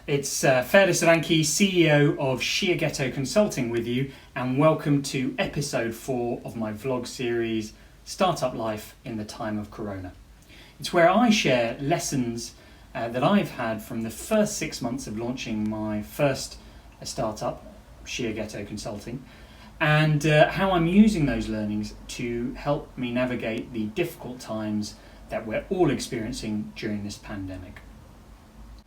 It's Ferdi Solanki, CEO of Ghetto Consulting with you, and welcome to episode 4 of my vlog series, Startup Life in the Time of Corona. It's where I share lessons that I've had from the first 6 months of launching my first startup, Ghetto Consulting, and how I'm using those learnings to help me navigate the difficult times that we're all experiencing during this pandemic.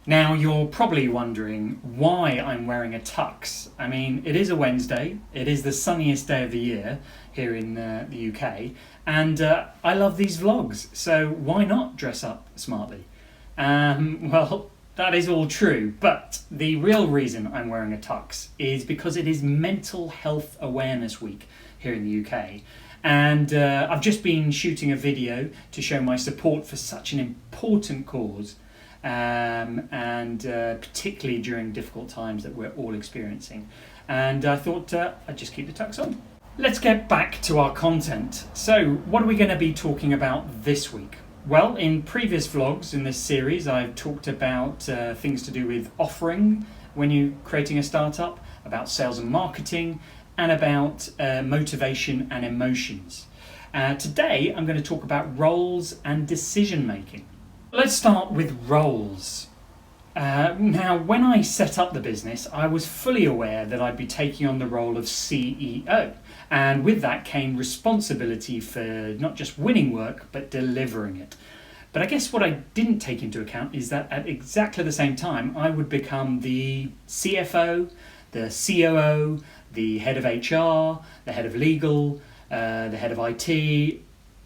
Now, you're probably wondering why I'm wearing a tux. I mean, it is a Wednesday, it is the sunniest day of the year here in the UK, and I love these vlogs, so why not dress up smartly? Well, that is all true, but the real reason I'm wearing a tux is because it is Mental Health Awareness Week here in the UK. And I've just been shooting a video to show my support for such an important cause, and particularly during difficult times that we're all experiencing. And I thought I'd just keep the tux on. Let's get back to our content. So, what are we going to be talking about this week? Well, in previous vlogs in this series, I've talked about things to do with offering when you're creating a startup, about sales and marketing, and about motivation and emotions. Today, I'm going to talk about roles and decision making. Let's start with roles. Now, when I set up the business, I was fully aware that I'd be taking on the role of CEO. And with that came responsibility for not just winning work, but delivering it. But I guess what I didn't take into account is that at exactly the same time, I would become the CFO, the COO, the head of HR, the head of legal, the head of IT,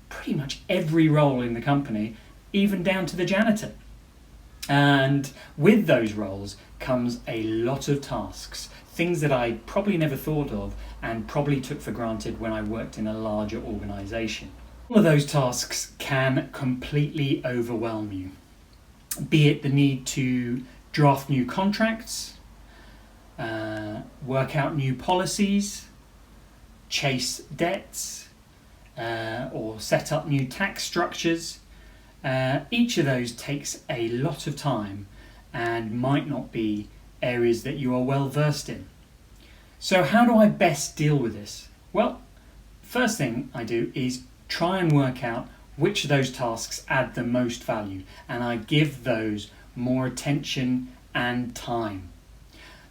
pretty much every role in the company, even down to the janitor. And with those roles comes a lot of tasks, things that I probably never thought of and probably took for granted when I worked in a larger organisation. All of those tasks can completely overwhelm you, be it the need to draft new contracts, work out new policies, chase debts, or set up new tax structures. Each of those takes a lot of time and might not be areas that you are well versed in. So how do I best deal with this? Well, first thing I do is try and work out which of those tasks add the most value, and I give those more attention and time.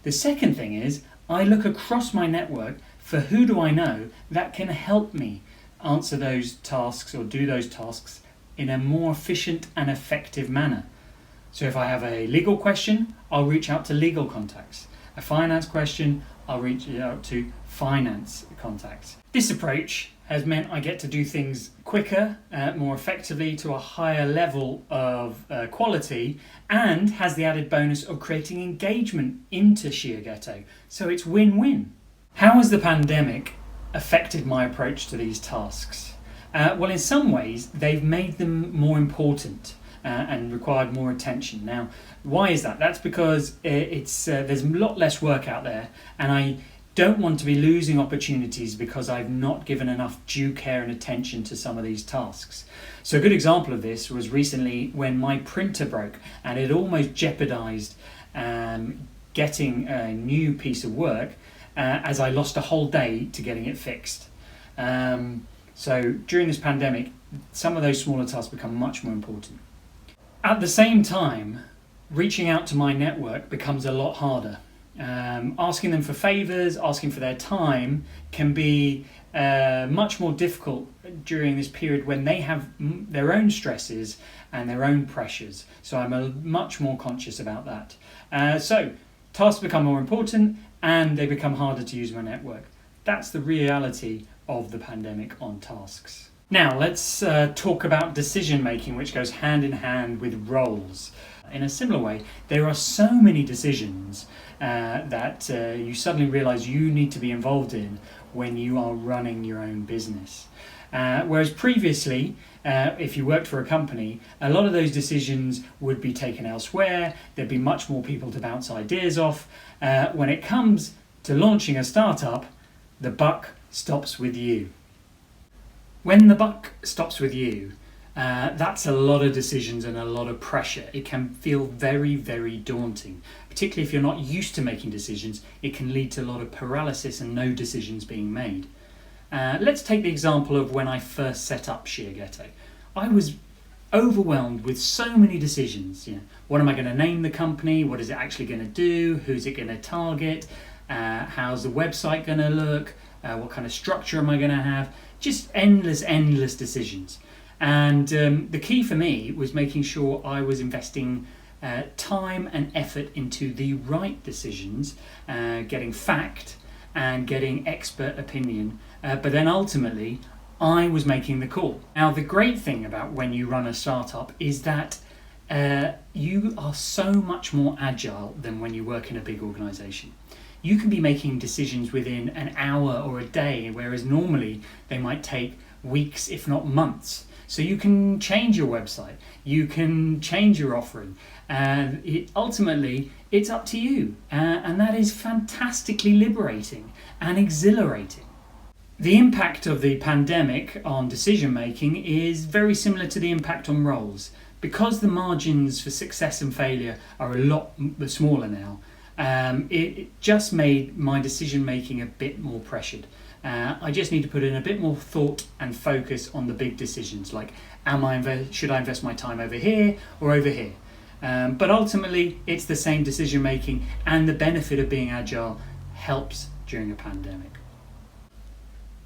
The second thing is I look across my network for who do I know that can help me answer those tasks or do those tasks in a more efficient and effective manner. So if I have a legal question, I'll reach out to legal contacts. A finance question, I'll reach out to finance contacts. This approach has meant I get to do things quicker, more effectively, to a higher level of quality, and has the added bonus of creating engagement into Ghetto. So it's win-win. How has the pandemic affected my approach to these tasks? Well, in some ways, they've made them more important and required more attention. Now, why is that? That's because there's a lot less work out there, and I don't want to be losing opportunities because I've not given enough due care and attention to some of these tasks. So a good example of this was recently when my printer broke, and it almost jeopardized getting a new piece of work as I lost a whole day to getting it fixed. So during this pandemic, some of those smaller tasks become much more important. At the same time, reaching out to my network becomes a lot harder. Asking them for favours, asking for their time can be much more difficult during this period when they have their own stresses and their own pressures. So I'm much more conscious about that. So tasks become more important and they become harder to use my network. That's the reality of the pandemic on tasks. Now let's talk about decision making, which goes hand in hand with roles. In a similar way, there are so many decisions that you suddenly realise you need to be involved in when you are running your own business. Whereas previously, if you worked for a company, a lot of those decisions would be taken elsewhere. There'd be much more people to bounce ideas off. When it comes to launching a startup, the buck stops with you. When the buck stops with you, That's a lot of decisions and a lot of pressure. It can feel very, very daunting, particularly if you're not used to making decisions. It can lead to a lot of paralysis and no decisions being made. Let's take the example of when I first set up Sheerghetto. I was overwhelmed with so many decisions. What am I going to name the company? What is it actually going to do? Who's it going to target? How's the website going to look? What kind of structure am I going to have? Just endless decisions. And the key for me was making sure I was investing time and effort into the right decisions, getting fact and getting expert opinion. But then ultimately, I was making the call. Now, the great thing about when you run a startup is that you are so much more agile than when you work in a big organization. You can be making decisions within an hour or a day, whereas normally they might take weeks, if not months. So you can change your website, you can change your offering, and ultimately it's up to you. And that is fantastically liberating and exhilarating. The impact of the pandemic on decision making is very similar to the impact on roles. Because the margins for success and failure are a lot smaller now, it just made my decision making a bit more pressured. I just need to put in a bit more thought and focus on the big decisions, like should I invest my time over here or over here? But ultimately, it's the same decision making, and the benefit of being agile helps during a pandemic.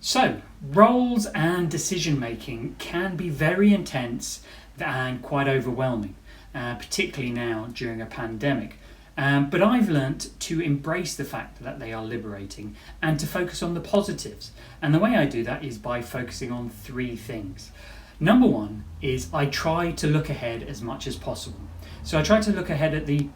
So, roles and decision making can be very intense and quite overwhelming, particularly now during a pandemic. But I've learnt to embrace the fact that they are liberating and to focus on the positives. And the way I do that is by focusing on three things. Number one is I try to look ahead as much as possible. So I try to look ahead at the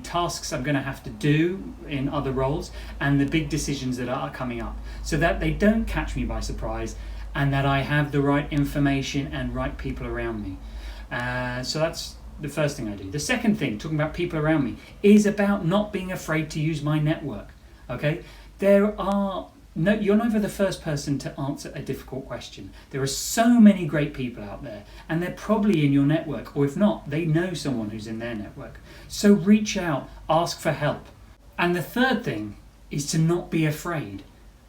tasks I'm going to have to do in other roles and the big decisions that are coming up, so that they don't catch me by surprise and that I have the right information and right people around me. So that's the first thing I do. The second thing, talking about people around me, is about not being afraid to use my network. Okay, you're never the first person to answer a difficult question. There are so many great people out there, and they're probably in your network, or if not, they know someone who's in their network. So reach out, ask for help. And the third thing is to not be afraid.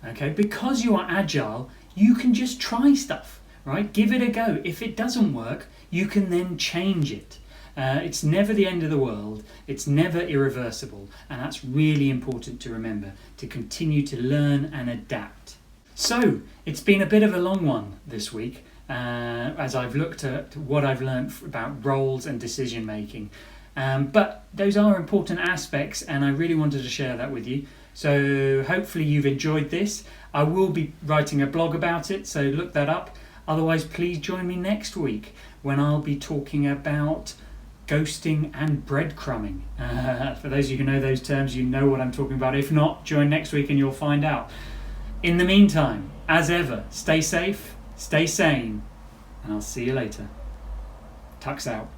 Okay, because you are agile, you can just try stuff, right? Give it a go. If it doesn't work, you can then change it. It's never the end of the world. It's never irreversible. And that's really important to remember, to continue to learn and adapt. So it's been a bit of a long one this week, as I've looked at what I've learned about roles and decision making. But those are important aspects, and I really wanted to share that with you. So hopefully you've enjoyed this. I will be writing a blog about it, so look that up. Otherwise, please join me next week when I'll be talking about ghosting and breadcrumbing. For those of you who know those terms, you know what I'm talking about. If not, join next week and you'll find out. In the meantime, as ever, stay safe, stay sane, and I'll see you later. Tucks out.